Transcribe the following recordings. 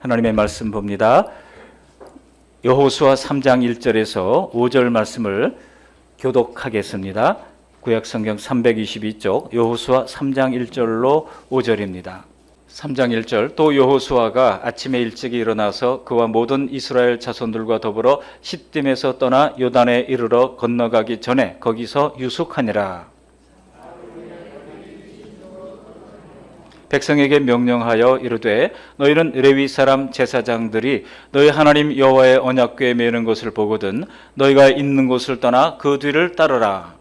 하나님의 말씀 봅니다. 여호수아 3장 1절에서 5절 말씀을 교독하겠습니다. 구약성경 322쪽 여호수아 3장 1절로 5절입니다. 3장 1절 또 여호수아가 아침에 일찍이 일어나서 그와 모든 이스라엘 자손들과 더불어 시딤에서 떠나 요단에 이르러 건너가기 전에 거기서 유숙하니라. 백성에게 명령하여 이르되 너희는 레위 사람 제사장들이 너희 하나님 여호와의 언약궤에 매는 것을 보거든 너희가 있는 곳을 떠나 그 뒤를 따르라.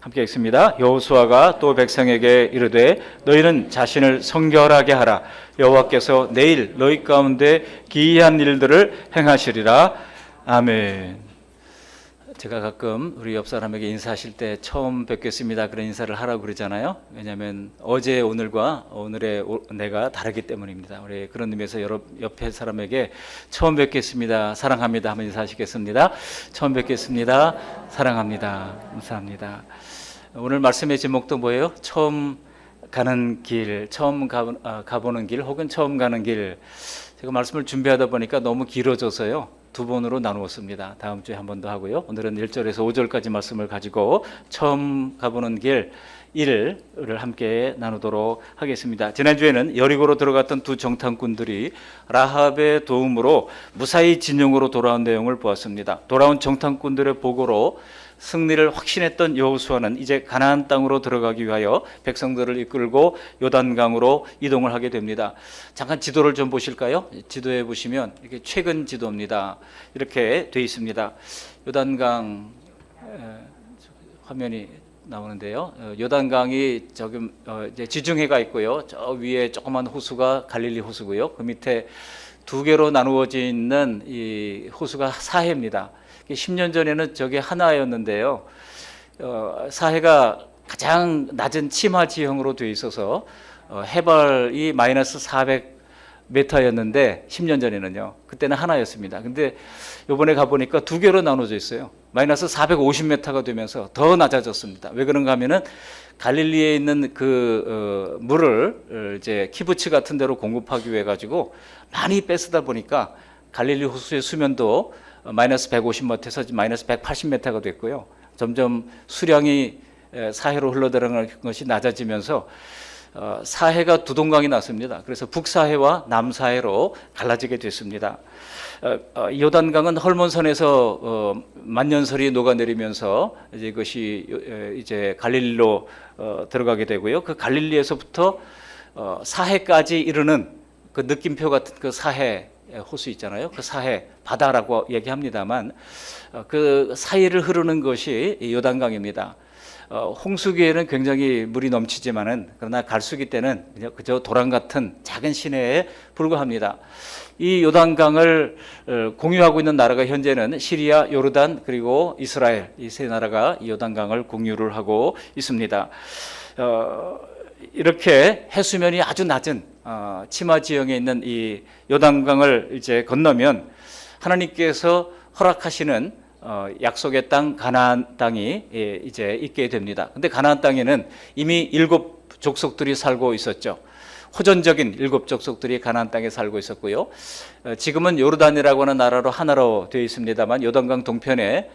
함께 읽습니다. 여호수아가 또 백성에게 이르되 너희는 자신을 성결하게 하라. 여호와께서 내일 너희 가운데 기이한 일들을 행하시리라. 아멘. 제가 가끔 우리 옆 사람에게 인사하실 때 처음 뵙겠습니다 그런 인사를 하라고 그러잖아요. 왜냐하면 어제 오늘과 오늘의 내가 다르기 때문입니다. 우리 그런 의미에서 옆에 사람에게 처음 뵙겠습니다 사랑합니다 한번 인사하시겠습니다. 처음 뵙겠습니다 사랑합니다 감사합니다. 오늘 말씀의 제목도 뭐예요? 처음 가는 길, 처음 가보는 길 혹은 처음 가는 길. 제가 말씀을 준비하다 보니까 너무 길어져서요 두 번으로 나누었습니다. 다음 주에 한 번 더 하고요. 오늘은 1절에서 5절까지 말씀을 가지고 처음 가보는 길 1을 함께 나누도록 하겠습니다. 지난주에는 여리고로 들어갔던 두 정탐꾼들이 라합의 도움으로 무사히 진영으로 돌아온 내용을 보았습니다. 돌아온 정탐꾼들의 보고로 승리를 확신했던 여호수아는 이제 가나안 땅으로 들어가기 위하여 백성들을 이끌고 요단강으로 이동을 하게 됩니다. 잠깐 지도를 좀 보실까요? 지도에 보시면 이렇게 최근 지도입니다. 이렇게 되어 있습니다. 요단강 화면이 나오는데요. 요단강이 조금 이제 지중해가 있고요. 저 위에 조그만 호수가 갈릴리 호수고요. 그 밑에 두 개로 나누어져 있는 이 호수가 사해입니다. 10년 전에는 저게 하나였는데요. 사해가 가장 낮은 치마 지형으로 되어 있어서 해발이 마이너스 400m였는데 10년 전에는요. 그때는 하나였습니다. 근데 이번에 가보니까 두 개로 나눠져 있어요. 마이너스 450m가 되면서 더 낮아졌습니다. 왜 그런가 하면은 갈릴리에 있는 그 물을 이제 키부츠 같은 데로 공급하기 위해 가지고 많이 뺏으다 보니까 갈릴리 호수의 수면도 마이너스 150m에서 마이너스 180m가 됐고요. 점점 수량이 사해로 흘러들어가는 것이 낮아지면서 사해가 두 동강이 났습니다. 그래서 북사해와 남사해로 갈라지게 됐습니다. 요단강은 헐몬선에서 만년설이 녹아내리면서 이제 이것이 이제 갈릴리로 들어가게 되고요. 그 갈릴리에서부터 사해까지 이르는 그 느낌표 같은 그 사해 호수 있잖아요. 그 사해 바다라고 얘기합니다만 그 사이를 흐르는 것이 요단강입니다. 홍수기에는 굉장히 물이 넘치지만은 그러나 갈수기 때는 그저 도랑 같은 작은 시내에 불과합니다. 이 요단강을 공유하고 있는 나라가 현재는 시리아, 요르단 그리고 이스라엘 이 세 나라가 이 요단강을 공유를 하고 있습니다. 이렇게 해수면이 아주 낮은 치마 지형에 있는 이 요단강을 이제 건너면 하나님께서 허락하시는 약속의 땅 가나안 땅이 이제 있게 됩니다. 근데 가나안 땅에는 이미 7 족속들이 살고 있었죠. 호전적인 7 족속들이 가나안 땅에 살고 있었고요. 지금은 요르단이라고 하는 나라로 하나로 되어 있습니다만 요단강 동편에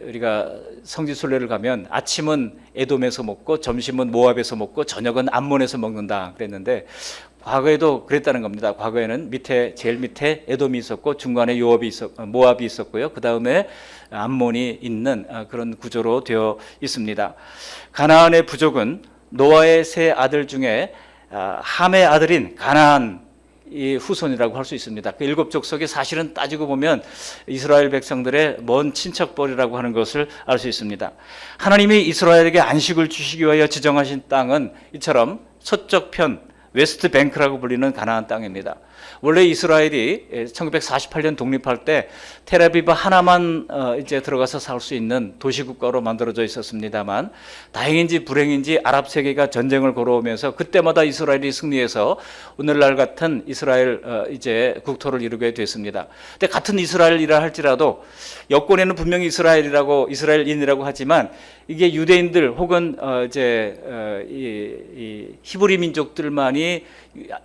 우리가 성지순례를 가면 아침은 에돔에서 먹고 점심은 모압에서 먹고 저녁은 암몬에서 먹는다 그랬는데 과거에도 그랬다는 겁니다. 과거에는 제일 밑에 에돔이 있었고 중간에 모압이 있었고요. 그 다음에 암몬이 있는 그런 구조로 되어 있습니다. 가나안의 부족은 노아의 세 아들 중에 함의 아들인 가나안 이 후손이라고 할 수 있습니다. 그 7 족속이 사실은 따지고 보면 이스라엘 백성들의 먼 친척벌이라고 하는 것을 알 수 있습니다. 하나님이 이스라엘에게 안식을 주시기 위하여 지정하신 땅은 이처럼 서쪽 편 웨스트 뱅크라고 불리는 가나안 땅입니다. 원래 이스라엘이 1948년 독립할 때 텔아비브 하나만 이제 들어가서 살 수 있는 도시국가로 만들어져 있었습니다만, 다행인지 불행인지 아랍 세계가 전쟁을 걸어오면서 그때마다 이스라엘이 승리해서 오늘날 같은 이스라엘 이제 국토를 이루게 됐습니다. 근데 같은 이스라엘이라 할지라도 여권에는 분명히 이스라엘인이라고 하지만, 이게 유대인들 혹은 이 히브리 민족들만이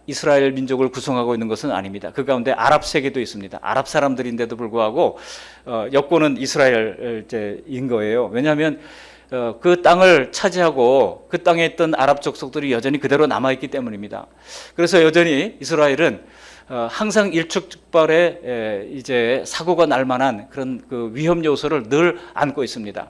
이스라엘 민족을 구성하고 있는 것은 아닙니다. 그 가운데 아랍 세계도 있습니다. 아랍 사람들인데도 불구하고 여권은 이스라엘인 거예요. 왜냐하면 그 땅을 차지하고 그 땅에 있던 아랍 족속들이 여전히 그대로 남아있기 때문입니다. 그래서 여전히 이스라엘은 항상 일촉즉발의 이제 사고가 날 만한 그런 그 위험 요소를 늘 안고 있습니다.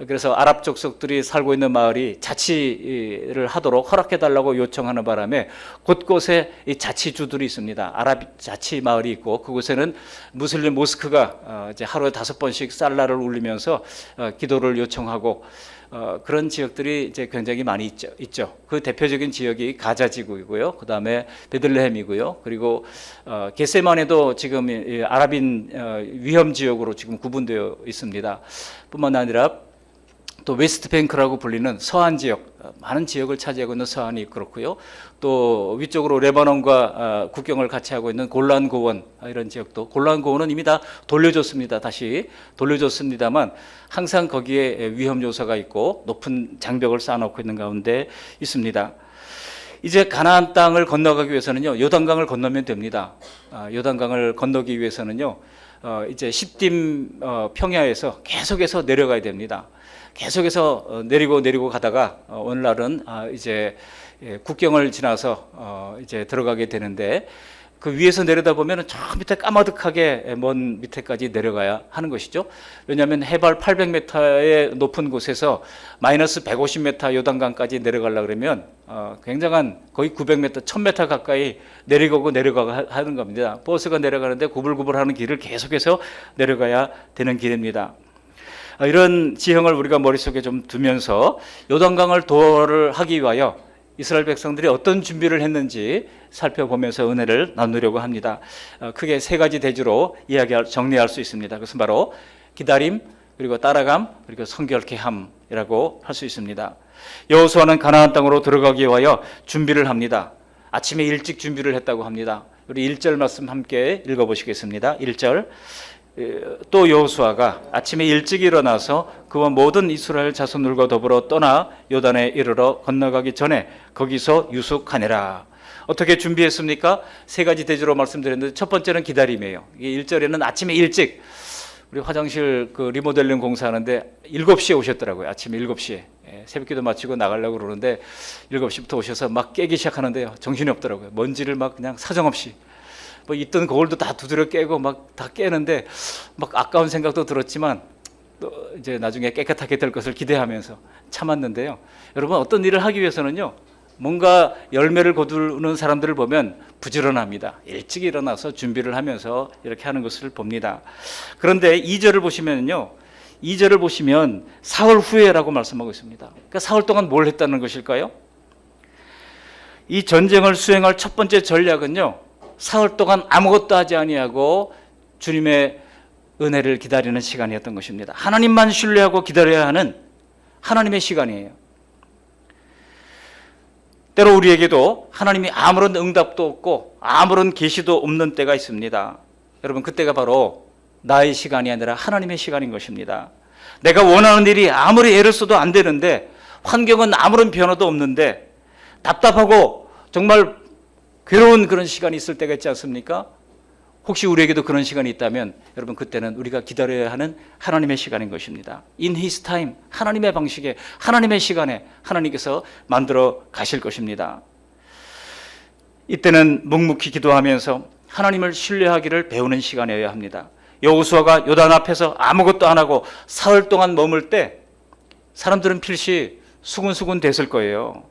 그래서 아랍 족속들이 살고 있는 마을이 자치를 하도록 허락해달라고 요청하는 바람에 곳곳에 이 자치주들이 있습니다. 아랍 자치 마을이 있고, 그곳에는 무슬림 모스크가 이제 하루에 5번씩 살라를 울리면서 기도를 요청하고, 그런 지역들이 이제 굉장히 많이 있죠. 그 대표적인 지역이 가자 지구이고요. 그 다음에 베들레헴이고요. 그리고 겟세마네도 지금 아랍인 위험 지역으로 지금 구분되어 있습니다. 뿐만 아니라 또 웨스트뱅크라고 불리는 서한 지역, 많은 지역을 차지하고 있는 서한이 그렇고요. 또 위쪽으로 레바논과 국경을 같이 하고 있는 골란 고원, 이런 지역도, 골란 고원은 이미 다 돌려줬습니다. 다시 돌려줬습니다만 항상 거기에 위험 요소가 있고 높은 장벽을 쌓아놓고 있는 가운데 있습니다. 이제 가나안 땅을 건너가기 위해서는요, 요단강을 건너면 됩니다. 요단강을 건너기 위해서는요, 이제 시딤 평야에서 계속해서 내려가야 됩니다. 계속해서 내리고 가다가 오늘날은 이제 국경을 지나서 이제 들어가게 되는데, 그 위에서 내려다보면 저 밑에 까마득하게 먼 밑에까지 내려가야 하는 것이죠. 왜냐하면 해발 800m의 높은 곳에서 마이너스 150m 요단강까지 내려가려고 그러면 굉장한 거의 900m, 1000m 가까이 내려가고 하는 겁니다. 버스가 내려가는데 구불구불하는 길을 계속해서 내려가야 되는 길입니다. 이런 지형을 우리가 머릿속에 좀 두면서 요단강을 도를 하기 위하여 이스라엘 백성들이 어떤 준비를 했는지 살펴보면서 은혜를 나누려고 합니다. 크게 3가지 대주로 정리할 수 있습니다. 그것은 바로 기다림, 그리고 따라감, 그리고 성결케함이라고 할 수 있습니다. 여호수아는 가나안 땅으로 들어가기 위하여 준비를 합니다. 아침에 일찍 준비를 했다고 합니다. 우리 1절 말씀 함께 읽어보시겠습니다. 1절. 또 여호수아가 아침에 일찍 일어나서 그와 모든 이스라엘 자손들과 더불어 떠나 요단에 이르러 건너가기 전에 거기서 유숙하니라. 어떻게 준비했습니까? 3가지 대주로 말씀드렸는데, 첫 번째는 기다림이에요. 이게 1절에는 아침에 일찍, 우리 화장실 그 리모델링 공사하는데 7시에 오셨더라고요. 아침에 7시에 새벽기도 마치고 나가려고 그러는데 7시부터 오셔서 막 깨기 시작하는데요, 정신이 없더라고요. 먼지를 막 그냥 사정없이 뭐 있던 거울도 다 두드려 깨고 막 다 깨는데, 막 아까운 생각도 들었지만 또 이제 나중에 깨끗하게 될 것을 기대하면서 참았는데요. 여러분, 어떤 일을 하기 위해서는요, 뭔가 열매를 거두는 사람들을 보면 부지런합니다. 일찍 일어나서 준비를 하면서 이렇게 하는 것을 봅니다. 그런데 2절을 보시면요, 2절을 보시면 사흘 후에라고 말씀하고 있습니다. 그러니까 사흘 동안 뭘 했다는 것일까요? 이 전쟁을 수행할 첫 번째 전략은요, 사흘 동안 아무것도 하지 아니하고 주님의 은혜를 기다리는 시간이었던 것입니다. 하나님만 신뢰하고 기다려야 하는 하나님의 시간이에요. 때로 우리에게도 하나님이 아무런 응답도 없고 아무런 계시도 없는 때가 있습니다. 여러분, 그때가 바로 나의 시간이 아니라 하나님의 시간인 것입니다. 내가 원하는 일이 아무리 애를 써도 안 되는데, 환경은 아무런 변화도 없는데 답답하고 정말 괴로운 그런 시간이 있을 때가 있지 않습니까? 혹시 우리에게도 그런 시간이 있다면 여러분, 그때는 우리가 기다려야 하는 하나님의 시간인 것입니다. In His time, 하나님의 방식에, 하나님의 시간에 하나님께서 만들어 가실 것입니다. 이때는 묵묵히 기도하면서 하나님을 신뢰하기를 배우는 시간이어야 합니다. 여호수아가 요단 앞에서 아무것도 안 하고 사흘 동안 머물 때 사람들은 필시 수군수군 됐을 거예요.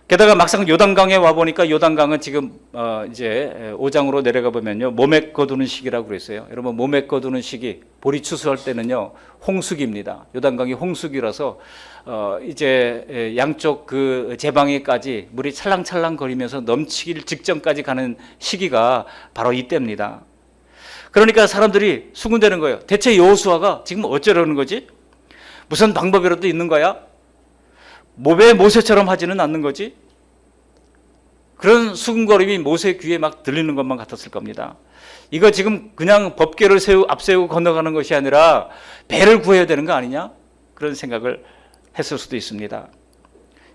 게다가 막상 요단강에 와 보니까 요단강은 지금 이제 5장으로 내려가 보면요, 모맥 거두는 시기라고 그랬어요. 여러분, 모맥 거두는 시기 볼이 추수할 때는요 홍수기입니다. 요단강이 홍수기라서 이제 양쪽 그 제방에까지 물이 찰랑찰랑 거리면서 넘치길 직전까지 가는 시기가 바로 이때입니다. 그러니까 사람들이 수군대는 거예요. 대체 여호수아가 지금 어쩌려는 거지? 무슨 방법이라도 있는 거야? 왜 모세처럼 하지는 않는 거지? 그런 수군거림이 모세 귀에 막 들리는 것만 같았을 겁니다. 이거 지금 그냥 법궤를 앞세우고 건너가는 것이 아니라 배를 구해야 되는 거 아니냐? 그런 생각을 했을 수도 있습니다.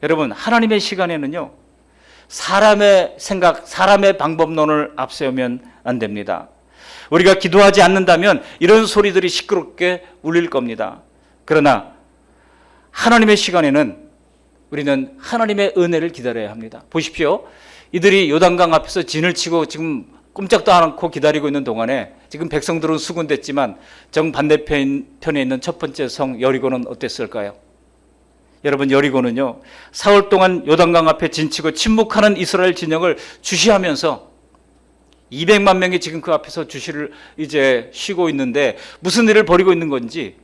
여러분, 하나님의 시간에는요 사람의 생각, 사람의 방법론을 앞세우면 안 됩니다. 우리가 기도하지 않는다면 이런 소리들이 시끄럽게 울릴 겁니다. 그러나 하나님의 시간에는 우리는 하나님의 은혜를 기다려야 합니다. 보십시오. 이들이 요단강 앞에서 진을 치고 지금 꼼짝도 않고 기다리고 있는 동안에 지금 백성들은 수군됐지만 정반대편에 있는 첫 번째 성 여리고는 어땠을까요? 여러분, 여리고는요 사흘 동안 요단강 앞에 진치고 침묵하는 이스라엘 진영을 주시하면서 200만 명이 지금 그 앞에서 주시를 이제 쉬고 있는데 무슨 일을 벌이고 있는 건지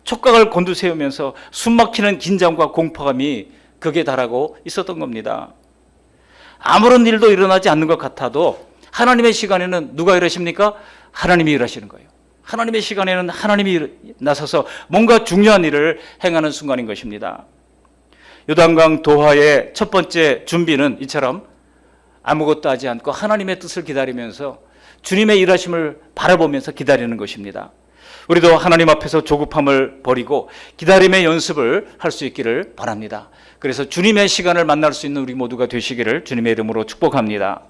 촉각을 곤두세우면서 숨막히는 긴장과 공포감이 극에 달하고 있었던 겁니다. 아무런 일도 일어나지 않는 것 같아도 하나님의 시간에는 누가 일하십니까? 하나님이 일하시는 거예요. 하나님의 시간에는 하나님이 나서서 뭔가 중요한 일을 행하는 순간인 것입니다. 요단강 도하의 첫 번째 준비는 이처럼 아무것도 하지 않고 하나님의 뜻을 기다리면서 주님의 일하심을 바라보면서 기다리는 것입니다. 우리도 하나님 앞에서 조급함을 버리고 기다림의 연습을 할 수 있기를 바랍니다. 그래서 주님의 시간을 만날 수 있는 우리 모두가 되시기를 주님의 이름으로 축복합니다.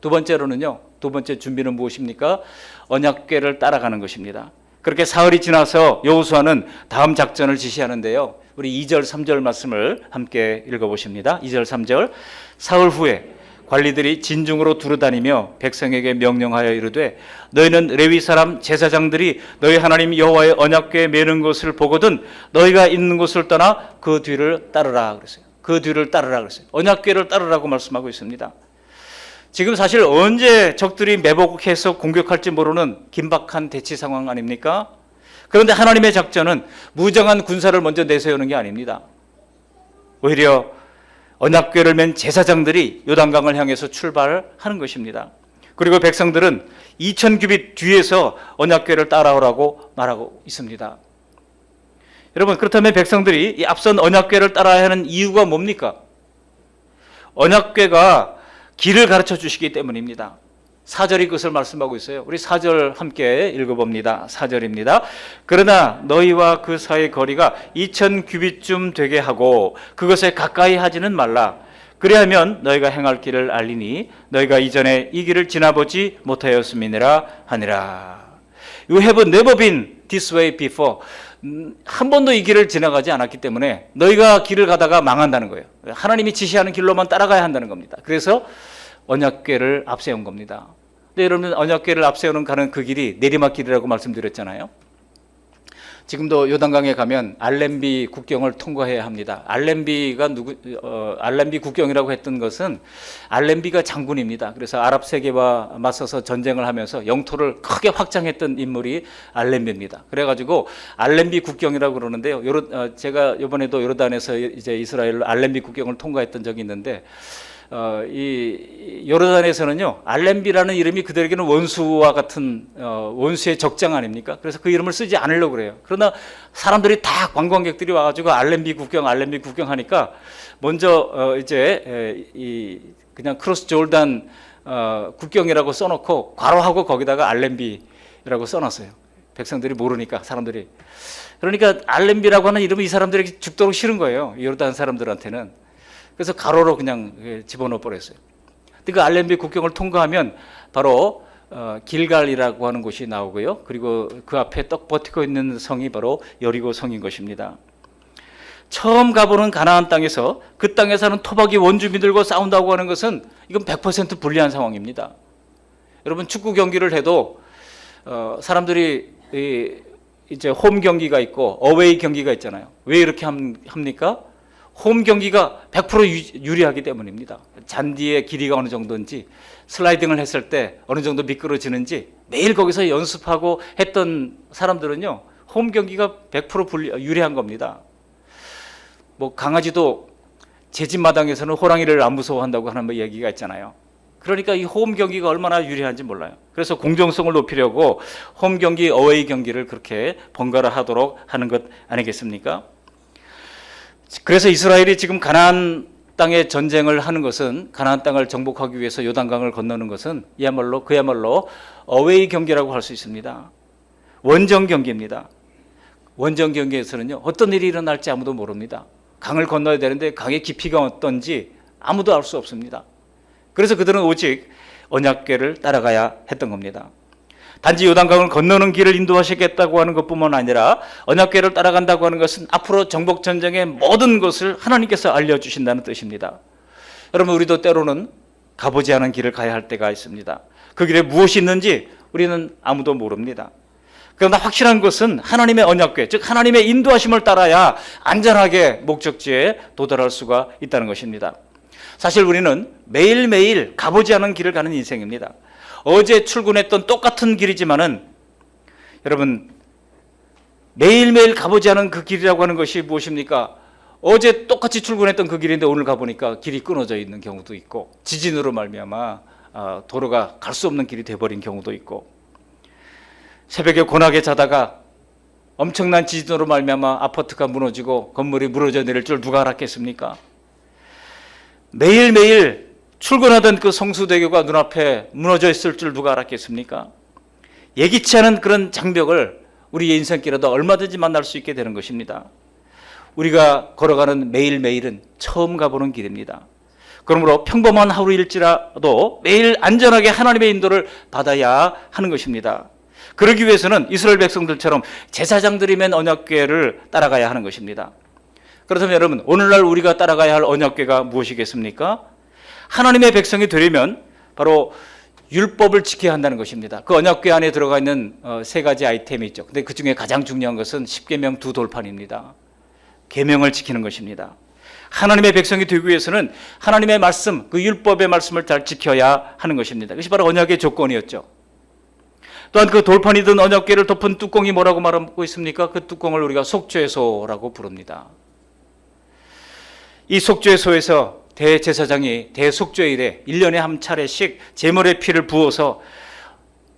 두 번째로는요, 두 번째 준비는 무엇입니까? 언약궤를 따라가는 것입니다. 그렇게 사흘이 지나서 여호수아는 다음 작전을 지시하는데요, 우리 2절 3절 말씀을 함께 읽어보십니다. 2절 3절. 사흘 후에 관리들이 진중으로 두루다니며 백성에게 명령하여 이르되 너희는 레위 사람 제사장들이 너희 하나님 여호와의 언약궤에 매는 것을 보거든 너희가 있는 곳을 떠나 그 뒤를 따르라 그랬어요. 그 뒤를 따르라 그랬어요. 언약궤를 따르라고 말씀하고 있습니다. 지금 사실 언제 적들이 매복해서 공격할지 모르는 긴박한 대치 상황 아닙니까? 그런데 하나님의 작전은 무정한 군사를 먼저 내세우는 게 아닙니다. 오히려 언약궤를 맨 제사장들이 요단강을 향해서 출발하는 것입니다. 그리고 백성들은 2000규빗 뒤에서 언약궤를 따라오라고 말하고 있습니다. 여러분, 그렇다면 백성들이 이 앞선 언약궤를 따라야 하는 이유가 뭡니까? 언약궤가 길을 가르쳐 주시기 때문입니다. 4절이 그것을 말씀하고 있어요. 우리 4절 함께 읽어봅니다. 4절입니다. 그러나 너희와 그 사이의 거리가 2000규빗쯤 되게 하고 그것에 가까이 하지는 말라. 그리하면 너희가 행할 길을 알리니 너희가 이전에 이 길을 지나보지 못하였음이니라 하니라. You have never been this way before. 한 번도 이 길을 지나가지 않았기 때문에 너희가 길을 가다가 망한다는 거예요. 하나님이 지시하는 길로만 따라가야 한다는 겁니다. 그래서 언약궤를 앞세운 겁니다. 근데 여러분, 언약궤를 앞세우는 가는 그 길이 내리막길이라고 말씀드렸잖아요. 지금도 요단강에 가면 알렘비 국경을 통과해야 합니다. 알렘비 국경이라고 했던 것은 알렘비가 장군입니다. 그래서 아랍 세계와 맞서서 전쟁을 하면서 영토를 크게 확장했던 인물이 알렘비입니다. 그래가지고 알렘비 국경이라고 그러는데요. 제가 이번에도 요르단에서 이제 이스라엘로 알렘비 국경을 통과했던 적이 있는데, 이 요르단에서는요 알렘비라는 이름이 그들에게는 원수와 같은 원수의 적장 아닙니까? 그래서 그 이름을 쓰지 않으려고 그래요. 그러나 사람들이 다 관광객들이 와가지고 알렘비 국경 하니까 먼저 이제 그냥 크로스 조르단 국경이라고 써놓고 괄호하고 거기다가 알렘비라고 써놨어요. 백성들이 모르니까 사람들이. 그러니까 알렘비라고 하는 이름이 이 사람들에게 죽도록 싫은 거예요. 요르단 사람들한테는. 그래서 가로로 그냥 집어넣어 버렸어요. 근데 그 알렘비 국경을 통과하면 바로 길갈이라고 하는 곳이 나오고요. 그리고 그 앞에 떡 버티고 있는 성이 바로 여리고 성인 것입니다. 처음 가보는 가나안 땅에서 그 땅에 사는 토박이 원주민들과 싸운다고 하는 것은 이건 100% 불리한 상황입니다. 여러분, 축구 경기를 해도 사람들이 이제 홈 경기가 있고 어웨이 경기가 있잖아요. 왜 이렇게 합니까? 홈 경기가 100% 유리하기 때문입니다. 잔디의 길이가 어느 정도인지, 슬라이딩을 했을 때 어느 정도 미끄러지는지 매일 거기서 연습하고 했던 사람들은요, 홈 경기가 100% 유리한 겁니다. 뭐 강아지도 제 집 마당에서는 호랑이를 안 무서워한다고 하는 뭐 얘기가 있잖아요. 그러니까 이 홈 경기가 얼마나 유리한지 몰라요. 그래서 공정성을 높이려고 홈 경기, 어웨이 경기를 그렇게 번갈아 하도록 하는 것 아니겠습니까? 그래서 이스라엘이 지금 가나안 땅에 전쟁을 하는 것은, 가나안 땅을 정복하기 위해서 요단강을 건너는 것은 그야말로 어웨이 경기라고 할 수 있습니다. 원정 경기입니다. 원정 경기에서는요, 어떤 일이 일어날지 아무도 모릅니다. 강을 건너야 되는데 강의 깊이가 어떤지 아무도 알 수 없습니다. 그래서 그들은 오직 언약궤를 따라가야 했던 겁니다. 단지 요단강을 건너는 길을 인도하시겠다고 하는 것뿐만 아니라 언약궤를 따라간다고 하는 것은 앞으로 정복 전쟁의 모든 것을 하나님께서 알려주신다는 뜻입니다. 여러분, 우리도 때로는 가보지 않은 길을 가야 할 때가 있습니다. 그 길에 무엇이 있는지 우리는 아무도 모릅니다. 그러나 확실한 것은 하나님의 언약궤, 즉 하나님의 인도하심을 따라야 안전하게 목적지에 도달할 수가 있다는 것입니다. 사실 우리는 매일매일 가보지 않은 길을 가는 인생입니다. 어제 출근했던 똑같은 길이지만은 여러분, 매일매일 가보지 않은 그 길이라고 하는 것이 무엇입니까? 어제 똑같이 출근했던 그 길인데 오늘 가보니까 길이 끊어져 있는 경우도 있고, 지진으로 말미암아 도로가 갈 수 없는 길이 돼버린 경우도 있고, 새벽에 고나게 자다가 엄청난 지진으로 말미암아 아파트가 무너지고 건물이 무너져 내릴 줄 누가 알았겠습니까? 매일매일 출근하던 그 성수대교가 눈앞에 무너져 있을 줄 누가 알았겠습니까? 예기치 않은 그런 장벽을 우리의 인생길에도 얼마든지 만날 수 있게 되는 것입니다. 우리가 걸어가는 매일매일은 처음 가보는 길입니다. 그러므로 평범한 하루일지라도 매일 안전하게 하나님의 인도를 받아야 하는 것입니다. 그러기 위해서는 이스라엘 백성들처럼 제사장들이 맨 언약궤를 따라가야 하는 것입니다. 그렇다면 여러분, 오늘날 우리가 따라가야 할 언약궤가 무엇이겠습니까? 하나님의 백성이 되려면 바로 율법을 지켜야 한다는 것입니다. 그 언약궤 안에 들어가 있는 세 가지 아이템이 있죠. 근데 그 중에 가장 중요한 것은 십계명 두 돌판입니다. 계명을 지키는 것입니다. 하나님의 백성이 되기 위해서는 하나님의 말씀, 그 율법의 말씀을 잘 지켜야 하는 것입니다. 그것이 바로 언약의 조건이었죠. 또한 그 돌판이 든 언약궤를 덮은 뚜껑이 뭐라고 말하고 있습니까? 그 뚜껑을 우리가 속죄소라고 부릅니다. 이 속죄소에서 대제사장이 대속죄일에 1년에 한 차례씩 제물의 피를 부어서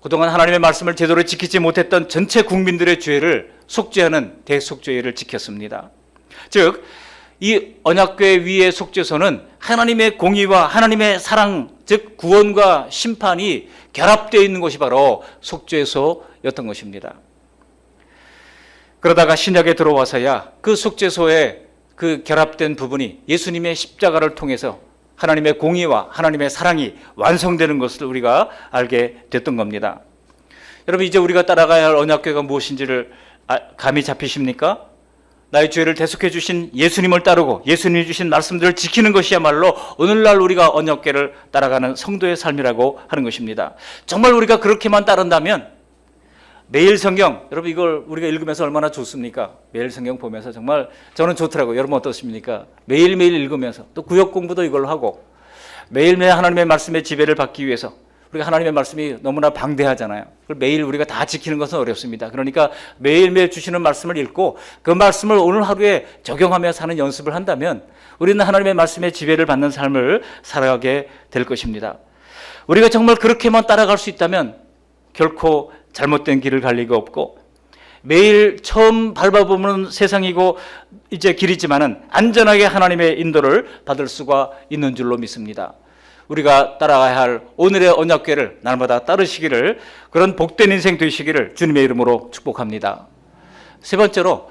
그동안 하나님의 말씀을 제대로 지키지 못했던 전체 국민들의 죄를 속죄하는 대속죄일을 지켰습니다. 즉, 이 언약궤 위의 속죄소는 하나님의 공의와 하나님의 사랑, 즉 구원과 심판이 결합되어 있는 것이 바로 속죄소였던 것입니다. 그러다가 신약에 들어와서야 그 속죄소의 그 결합된 부분이 예수님의 십자가를 통해서 하나님의 공의와 하나님의 사랑이 완성되는 것을 우리가 알게 됐던 겁니다. 여러분, 이제 우리가 따라가야 할 언약궤가 무엇인지를 감이 잡히십니까? 나의 죄를 대속해 주신 예수님을 따르고 예수님이 주신 말씀들을 지키는 것이야말로 오늘날 우리가 언약궤를 따라가는 성도의 삶이라고 하는 것입니다. 정말 우리가 그렇게만 따른다면 매일 성경, 여러분 이걸 우리가 읽으면서 얼마나 좋습니까? 매일 성경 보면서 정말 저는 좋더라고요. 여러분 어떻습니까? 매일매일 읽으면서 또 구역 공부도 이걸로 하고 매일매일 하나님의 말씀의 지배를 받기 위해서, 우리가 하나님의 말씀이 너무나 방대하잖아요. 그걸 매일 우리가 다 지키는 것은 어렵습니다. 그러니까 매일매일 주시는 말씀을 읽고 그 말씀을 오늘 하루에 적용하며 사는 연습을 한다면 우리는 하나님의 말씀의 지배를 받는 삶을 살아가게 될 것입니다. 우리가 정말 그렇게만 따라갈 수 있다면 결코 잘못된 길을 갈 리가 없고, 매일 처음 밟아보는 세상이고 이제 길이지만은 안전하게 하나님의 인도를 받을 수가 있는 줄로 믿습니다. 우리가 따라가야 할 오늘의 언약궤를 날마다 따르시기를, 그런 복된 인생 되시기를 주님의 이름으로 축복합니다. 세 번째로,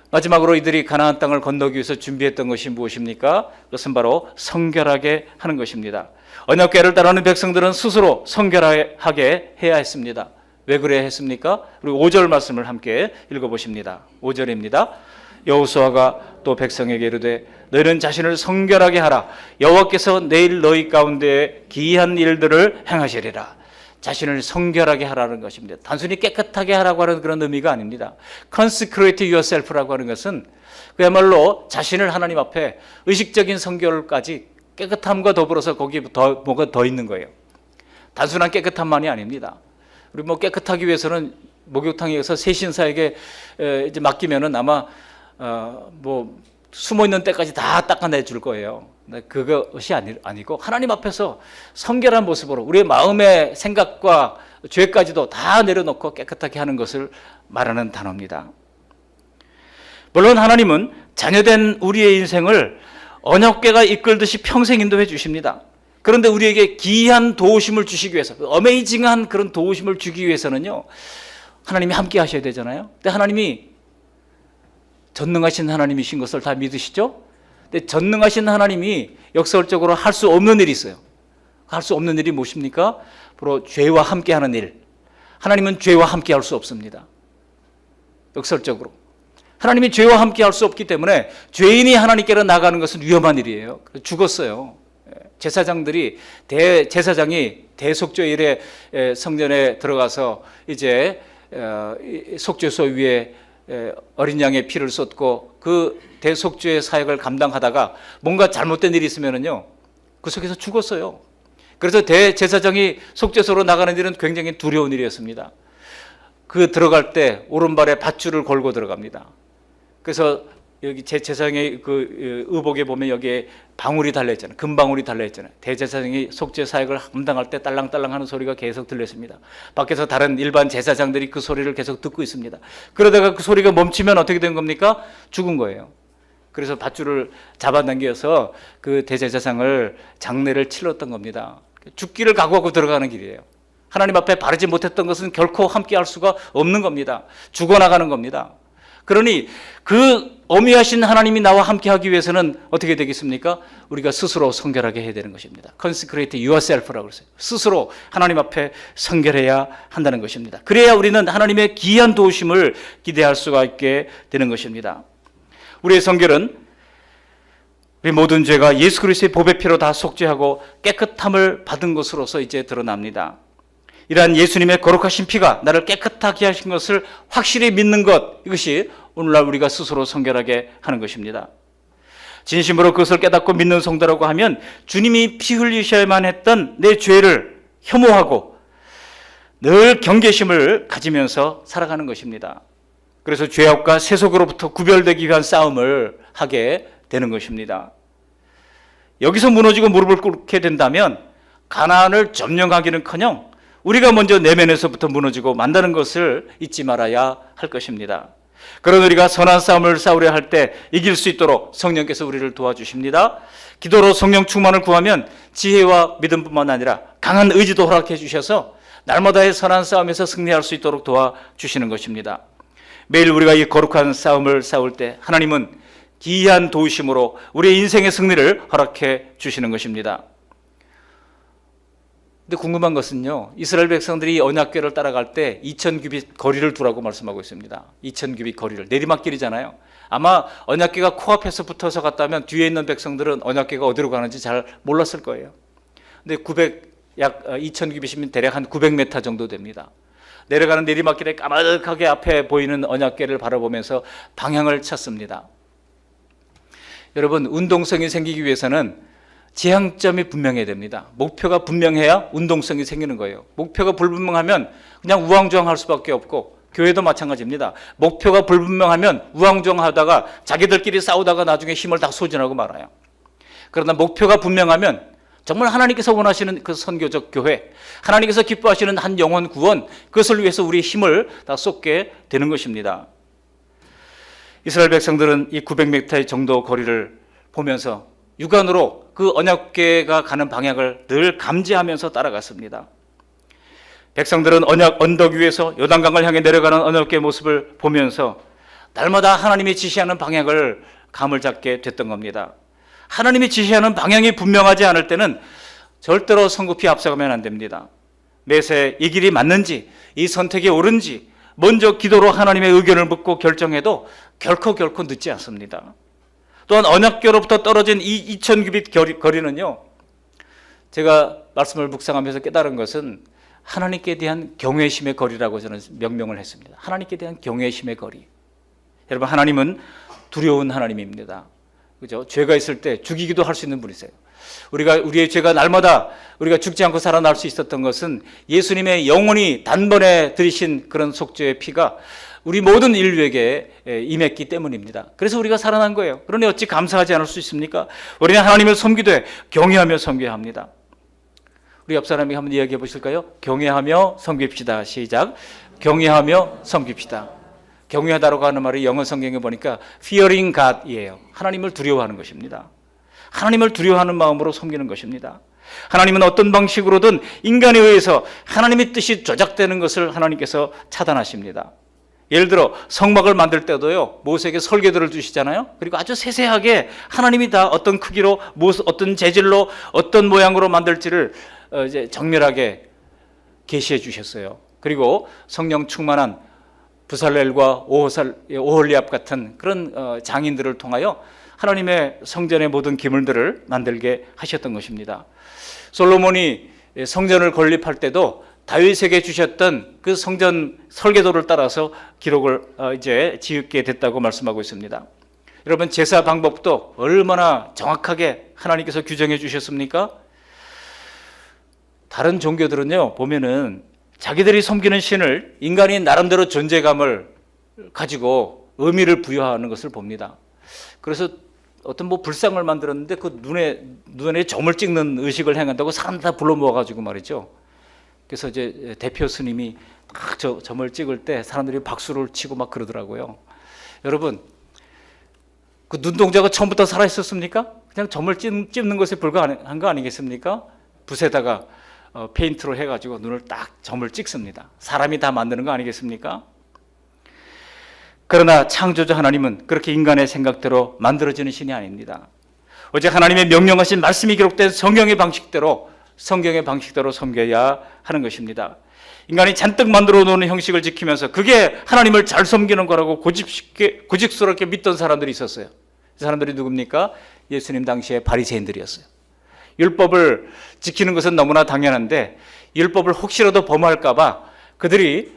마지막으로 이들이 가나안 땅을 건너기 위해서 준비했던 것이 무엇입니까? 그것은 바로 성결하게 하는 것입니다. 언약궤를 따르는 백성들은 스스로 성결하게 해야 했습니다. 왜 그래야 했습니까? 우리 5절 말씀을 함께 읽어보십니다. 5절입니다. 여호수아가 또 백성에게 이르되 너희는 자신을 성결하게 하라. 여호와께서 내일 너희 가운데 기이한 일들을 행하시리라. 자신을 성결하게 하라는 것입니다. 단순히 깨끗하게 하라고 하는 그런 의미가 아닙니다. consecrate yourself라고 하는 것은 그야말로 자신을 하나님 앞에 의식적인 성결까지 깨끗함과 더불어서 거기에 뭐가 더 있는 거예요. 단순한 깨끗함만이 아닙니다. 우리 깨끗하기 위해서는 목욕탕에서 세신사에게 이제 맡기면은 아마 숨어 있는 때까지 다 닦아내 줄 거예요. 그것이 아니고 하나님 앞에서 성결한 모습으로 우리의 마음의 생각과 죄까지도 다 내려놓고 깨끗하게 하는 것을 말하는 단어입니다. 물론 하나님은 자녀된 우리의 인생을 언약궤가 이끌듯이 평생 인도해 주십니다. 그런데 우리에게 기이한 도우심을 주시기 위해서, 어메이징한 그런 도우심을 주기 위해서는요, 하나님이 함께 하셔야 되잖아요. 근데 하나님이 전능하신 하나님이신 것을 다 믿으시죠? 근데 전능하신 하나님이 역설적으로 할 수 없는 일이 있어요. 할 수 없는 일이 무엇입니까? 바로 죄와 함께하는 일. 하나님은 죄와 함께할 수 없습니다. 역설적으로. 하나님이 죄와 함께할 수 없기 때문에 죄인이 하나님께로 나가는 것은 위험한 일이에요. 죽었어요. 제사장들이 제사장이 대속죄일에 성전에 들어가서 이제 속죄소 위에 어린 양의 피를 쏟고 그 대속죄의 사역을 감당하다가 뭔가 잘못된 일이 있으면은요, 그 속에서 죽었어요. 그래서 대제사장이 속죄소로 나가는 일은 굉장히 두려운 일이었습니다. 그 들어갈 때 오른발에 밧줄을 걸고 들어갑니다. 그래서 여기 제사장의 그 의복에 보면 여기에 방울이 달려있잖아요. 금방울이 달려있잖아요. 대제사장이 속죄 사역을 감당할 때 딸랑딸랑 하는 소리가 계속 들렸습니다. 밖에서 다른 일반 제사장들이 그 소리를 계속 듣고 있습니다. 그러다가 그 소리가 멈추면 어떻게 된 겁니까? 죽은 거예요. 그래서 밧줄을 잡아당겨서 그 대제사장을 장례를 치렀던 겁니다. 죽기를 각오하고 들어가는 길이에요. 하나님 앞에 바르지 못했던 것은 결코 함께 할 수가 없는 겁니다. 죽어나가는 겁니다. 그러니 그 어미하신 하나님이 나와 함께 하기 위해서는 어떻게 되겠습니까? 우리가 스스로 성결하게 해야 되는 것입니다. consecrate yourself라고 그랬어요. 스스로 하나님 앞에 성결해야 한다는 것입니다. 그래야 우리는 하나님의 기이한 도우심을 기대할 수가 있게 되는 것입니다. 우리의 성결은 우리 모든 죄가 예수 그리스도의 보배 피로 다 속죄하고 깨끗함을 받은 것으로서 이제 드러납니다. 이러한 예수님의 거룩하신 피가 나를 깨끗하게 하신 것을 확실히 믿는 것, 이것이 오늘날 우리가 스스로 성결하게 하는 것입니다. 진심으로 그것을 깨닫고 믿는 성도라고 하면 주님이 피 흘리셔야만 했던 내 죄를 혐오하고 늘 경계심을 가지면서 살아가는 것입니다. 그래서 죄악과 세속으로부터 구별되기 위한 싸움을 하게 되는 것입니다. 여기서 무너지고 무릎을 꿇게 된다면 가나안을 점령하기는커녕 우리가 먼저 내면에서부터 무너지고 만다는 것을 잊지 말아야 할 것입니다. 그런 우리가 선한 싸움을 싸우려 할 때 이길 수 있도록 성령께서 우리를 도와주십니다. 기도로 성령 충만을 구하면 지혜와 믿음뿐만 아니라 강한 의지도 허락해 주셔서 날마다의 선한 싸움에서 승리할 수 있도록 도와주시는 것입니다. 매일 우리가 이 거룩한 싸움을 싸울 때 하나님은 기이한 도우심으로 우리의 인생의 승리를 허락해 주시는 것입니다. 근데 궁금한 것은요, 이스라엘 백성들이 언약궤를 따라갈 때 2000규빗 거리를 두라고 말씀하고 있습니다. 2000규빗 거리를. 내리막길이잖아요. 아마 언약궤가 코앞에서 붙어서 갔다면 뒤에 있는 백성들은 언약궤가 어디로 가는지 잘 몰랐을 거예요. 근데 약 2000규빗이면 대략 한 900m 정도 됩니다. 내려가는 내리막길에 까마득하게 앞에 보이는 언약궤를 바라보면서 방향을 찾습니다. 여러분, 운동성이 생기기 위해서는 지향점이 분명해야 됩니다. 목표가 분명해야 운동성이 생기는 거예요. 목표가 불분명하면 그냥 우왕좌왕할 수밖에 없고, 교회도 마찬가지입니다. 목표가 불분명하면 우왕좌왕하다가 자기들끼리 싸우다가 나중에 힘을 다 소진하고 말아요. 그러나 목표가 분명하면 정말 하나님께서 원하시는 그 선교적 교회, 하나님께서 기뻐하시는 한 영혼 구원, 그것을 위해서 우리의 힘을 다 쏟게 되는 것입니다. 이스라엘 백성들은 이 900m 정도 거리를 보면서 육안으로 그 언약궤가 가는 방향을 늘 감지하면서 따라갔습니다. 백성들은 언약 언덕 위에서 요단강을 향해 내려가는 언약궤 모습을 보면서 날마다 하나님이 지시하는 방향을 감을 잡게 됐던 겁니다. 하나님이 지시하는 방향이 분명하지 않을 때는 절대로 성급히 앞서가면 안 됩니다. 매세 이 길이 맞는지, 이 선택이 옳은지 먼저 기도로 하나님의 의견을 묻고 결정해도 결코 늦지 않습니다. 또한 언약궤로부터 떨어진 이 2000규빗 거리는요, 제가 말씀을 묵상하면서 깨달은 것은 하나님께 대한 경외심의 거리라고 저는 명명을 했습니다. 하나님께 대한 경외심의 거리. 여러분, 하나님은 두려운 하나님입니다. 그죠? 죄가 있을 때 죽이기도 할 수 있는 분이세요. 우리의 죄가 날마다 우리가 죽지 않고 살아날 수 있었던 것은 예수님의 영원히 단번에 들이신 그런 속죄의 피가 우리 모든 인류에게 임했기 때문입니다. 그래서 우리가 살아난 거예요. 그러니 어찌 감사하지 않을 수 있습니까? 우리는 하나님을 섬기되 경외하며 섬겨야 합니다. 우리 옆 사람에게 한번 이야기해 보실까요? 경외하며 섬깁시다. 시작. 경외하며 섬깁시다. 경외하다라고 하는 말이 영어 성경에 보니까 fearing God이에요. 하나님을 두려워하는 것입니다. 하나님을 두려워하는 마음으로 섬기는 것입니다. 하나님은 어떤 방식으로든 인간에 의해서 하나님의 뜻이 조작되는 것을 하나님께서 차단하십니다. 예를 들어 성막을 만들 때도요, 모세에게 설계도를 주시잖아요. 그리고 아주 세세하게 하나님이 다 어떤 크기로, 어떤 재질로, 어떤 모양으로 만들지를 이제 정밀하게 계시해 주셨어요. 그리고 성령 충만한 부살렐과 오홀리압 같은 그런 장인들을 통하여 하나님의 성전의 모든 기물들을 만들게 하셨던 것입니다. 솔로몬이 성전을 건립할 때도 다윗에게 주셨던 그 성전 설계도를 따라서 기록을 이제 지으게 됐다고 말씀하고 있습니다. 여러분, 제사 방법도 얼마나 정확하게 하나님께서 규정해 주셨습니까? 다른 종교들은요, 보면은 자기들이 섬기는 신을 인간이 나름대로 존재감을 가지고 의미를 부여하는 것을 봅니다. 그래서 어떤 불상을 만들었는데 그 눈에 점을 찍는 의식을 행한다고 사람 다 불러 모아가지고 말이죠. 그래서 이제 대표 스님이 딱 점을 찍을 때 사람들이 박수를 치고 막 그러더라고요. 여러분, 그 눈동자가 처음부터 살아 있었습니까? 그냥 점을 찍는 것에 불과한 거 아니겠습니까? 붓에다가 페인트로 해가지고 눈을 딱 점을 찍습니다. 사람이 다 만드는 거 아니겠습니까? 그러나 창조주 하나님은 그렇게 인간의 생각대로 만들어지는 신이 아닙니다. 오직 하나님의 명령하신 말씀이 기록된 성경의 방식대로 섬겨야 하는 것입니다. 인간이 잔뜩 만들어 놓은 형식을 지키면서 그게 하나님을 잘 섬기는 거라고 고집스럽게 믿던 사람들이 있었어요. 그 사람들이 누굽니까? 예수님 당시의 바리새인들이었어요. 율법을 지키는 것은 너무나 당연한데 율법을 혹시라도 범할까 봐 그들이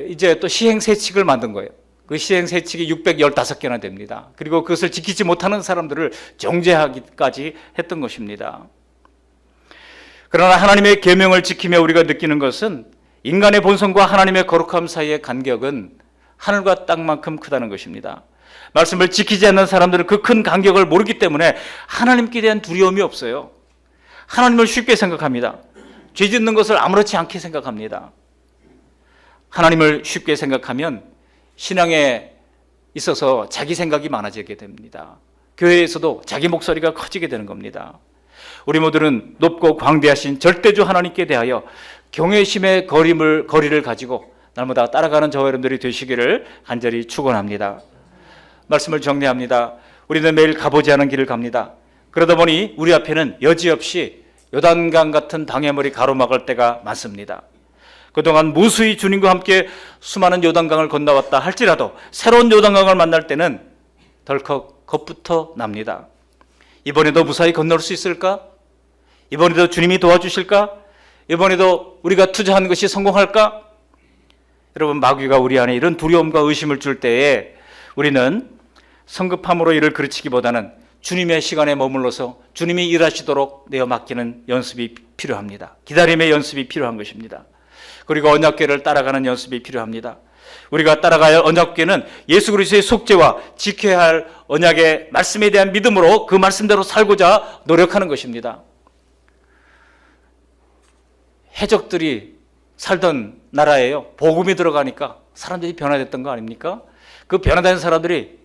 이제 또 시행세칙을 만든 거예요. 그 시행세칙이 615개나 됩니다. 그리고 그것을 지키지 못하는 사람들을 정죄하기까지 했던 것입니다. 그러나 하나님의 계명을 지키며 우리가 느끼는 것은 인간의 본성과 하나님의 거룩함 사이의 간격은 하늘과 땅만큼 크다는 것입니다. 말씀을 지키지 않는 사람들은 그 큰 간격을 모르기 때문에 하나님께 대한 두려움이 없어요. 하나님을 쉽게 생각합니다. 죄 짓는 것을 아무렇지 않게 생각합니다. 하나님을 쉽게 생각하면 신앙에 있어서 자기 생각이 많아지게 됩니다. 교회에서도 자기 목소리가 커지게 되는 겁니다. 우리 모두는 높고 광대하신 절대주 하나님께 대하여 경외심의 거리를 가지고 날마다 따라가는 저와 여러분들이 되시기를 간절히 축원합니다. 말씀을 정리합니다. 우리는 매일 가보지 않은 길을 갑니다. 그러다 보니 우리 앞에는 여지없이 요단강 같은 방해물이 가로막을 때가 많습니다. 그동안 무수히 주님과 함께 수많은 요단강을 건너왔다 할지라도 새로운 요단강을 만날 때는 덜컥 겁부터 납니다. 이번에도 무사히 건널 수 있을까? 이번에도 주님이 도와주실까? 이번에도 우리가 투자한 것이 성공할까? 여러분, 마귀가 우리 안에 이런 두려움과 의심을 줄 때에 우리는 성급함으로 이를 그르치기보다는 주님의 시간에 머물러서 주님이 일하시도록 내어 맡기는 연습이 필요합니다. 기다림의 연습이 필요한 것입니다. 그리고 언약궤를 따라가는 연습이 필요합니다. 우리가 따라가야 할 언약궤는 예수 그리스도의 속죄와 지켜야 할 언약의 말씀에 대한 믿음으로 그 말씀대로 살고자 노력하는 것입니다. 해적들이 살던 나라예요. 복음이 들어가니까 사람들이 변화됐던 거 아닙니까? 그 변화된 사람들이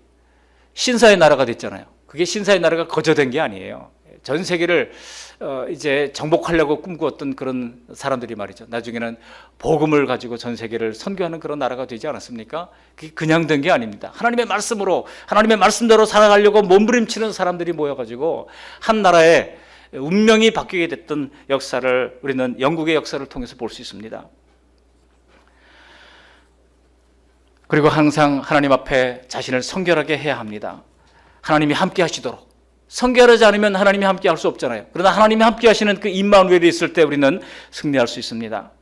신사의 나라가 됐잖아요. 그게 신사의 나라가 거저된 게 아니에요. 전 세계를 이제 정복하려고 꿈꾸었던 그런 사람들이 말이죠. 나중에는 복음을 가지고 전 세계를 선교하는 그런 나라가 되지 않았습니까? 그게 그냥 된 게 아닙니다. 하나님의 말씀으로, 하나님의 말씀대로 살아가려고 몸부림치는 사람들이 모여가지고 한 나라의 운명이 바뀌게 됐던 역사를 우리는 영국의 역사를 통해서 볼 수 있습니다. 그리고 항상 하나님 앞에 자신을 성결하게 해야 합니다. 하나님이 함께 하시도록. 성결하지 않으면 하나님이 함께 할 수 없잖아요. 그러나 하나님이 함께 하시는 그 임마누엘이 있을 때 우리는 승리할 수 있습니다.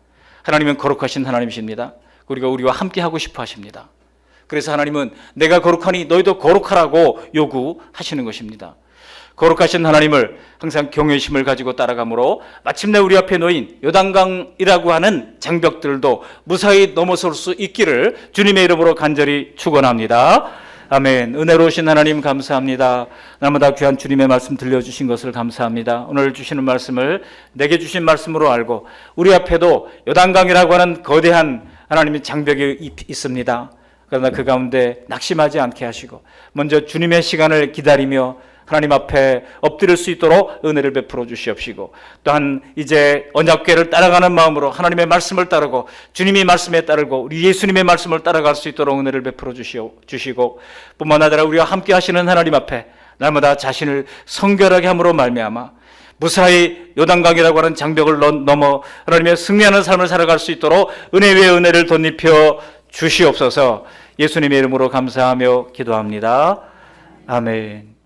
하나님은 거룩하신 하나님이십니다. 그리고 우리와 함께 하고 싶어 하십니다. 그래서 하나님은 내가 거룩하니 너희도 거룩하라고 요구하시는 것입니다. 거룩하신 하나님을 항상 경외심을 가지고 따라가므로 마침내 우리 앞에 놓인 요단강이라고 하는 장벽들도 무사히 넘어설 수 있기를 주님의 이름으로 간절히 축원합니다. 아멘. 은혜로우신 하나님 감사합니다. 날마다 귀한 주님의 말씀 들려주신 것을 감사합니다. 오늘 주시는 말씀을 내게 주신 말씀으로 알고 우리 앞에도 요단강이라고 하는 거대한 하나님의 장벽이 있습니다. 그러나 그 가운데 낙심하지 않게 하시고 먼저 주님의 시간을 기다리며 하나님 앞에 엎드릴 수 있도록 은혜를 베풀어 주시옵시고, 또한 이제 언약궤를 따라가는 마음으로 하나님의 말씀을 따르고 주님의 말씀에 따르고 우리 예수님의 말씀을 따라갈 수 있도록 은혜를 베풀어 주시고, 뿐만 아니라 우리와 함께 하시는 하나님 앞에 날마다 자신을 성결하게 함으로 말미암아 무사히 요단강이라고 하는 장벽을 넘어 하나님의 승리하는 삶을 살아갈 수 있도록 은혜 위에 은혜를 덧입혀 주시옵소서. 예수님의 이름으로 감사하며 기도합니다. 아멘.